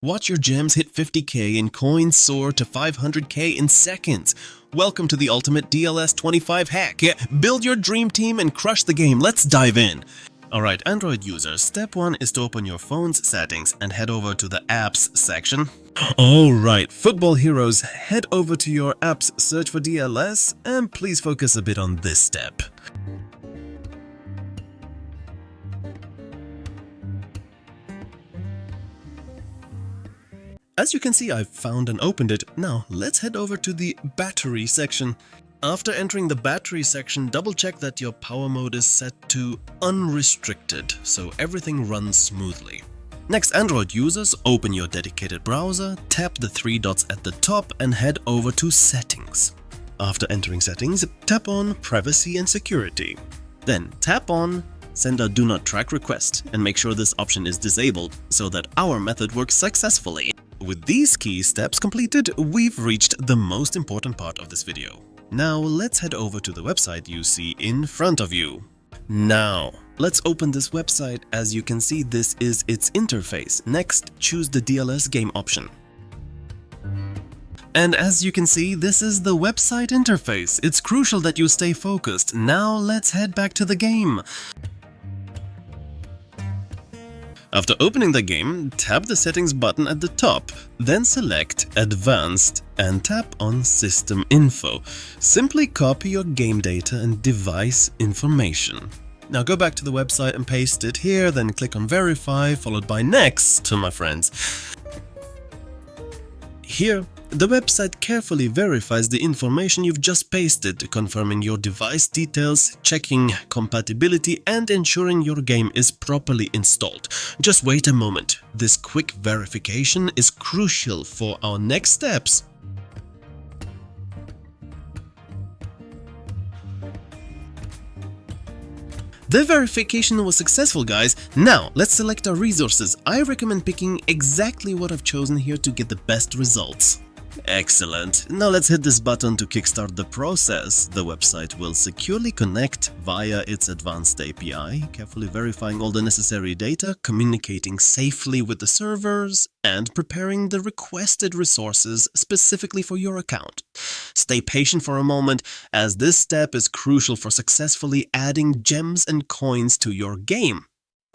Watch your gems hit 50k and coins soar to 500k in seconds. Welcome to the ultimate DLS 25 hack. Build your dream team and crush the game. Let's dive in. Alright, Android users, step 1 is to open your phone's settings and head over to the apps section. Alright, football heroes, head over to your apps, search for DLS, and please focus a bit on this step. As you can see, I've found and opened it. Now, let's head over to the battery section. After entering the battery section, double check that your power mode is set to unrestricted, so everything runs smoothly. Next, Android users, open your dedicated browser, tap the 3 dots at the top and head over to Settings. After entering Settings, tap on Privacy and Security. Then tap on Send a Do Not Track request and make sure this option is disabled so that our method works successfully. With these key steps completed, we've reached the most important part of this video. Now let's head over to the website you see in front of you. Now, let's open this website. As you can see, this is its interface. Next, choose the DLS game option. And as you can see, this is the website interface. It's crucial that you stay focused. Now let's head back to the game. After opening the game, tap the Settings button at the top, then select Advanced and tap on System Info. Simply copy your game data and device information. Now go back to the website and paste it here, then click on Verify, followed by Next, my friends. Here, the website carefully verifies the information you've just pasted, confirming your device details, checking compatibility, and ensuring your game is properly installed. Just wait a moment. This quick verification is crucial for our next steps. The verification was successful, guys. Now, let's select our resources. I recommend picking exactly what I've chosen here to get the best results. Excellent. Now let's hit this button to kickstart the process. The website will securely connect via its advanced API, carefully verifying all the necessary data, communicating safely with the servers, and preparing the requested resources specifically for your account. Stay patient for a moment, as this step is crucial for successfully adding gems and coins to your game.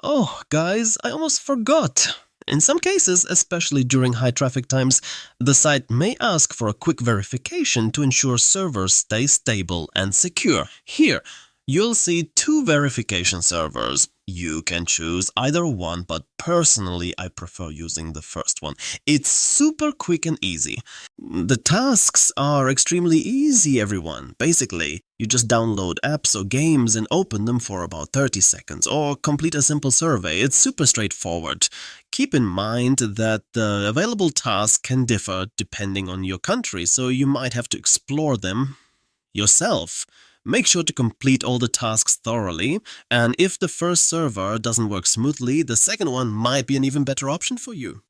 Oh, guys, I almost forgot. In some cases, especially during high traffic times, the site may ask for a quick verification to ensure servers stay stable and secure. Here, you'll see 2 verification servers. You can choose either one, but personally I prefer using the first one. It's super quick and easy. The tasks are extremely easy, everyone. Basically, you just download apps or games and open them for about 30 seconds, or complete a simple survey. It's super straightforward. Keep in mind that the available tasks can differ depending on your country, so you might have to explore them yourself. Make sure to complete all the tasks thoroughly, and if the first server doesn't work smoothly, the second one might be an even better option for you.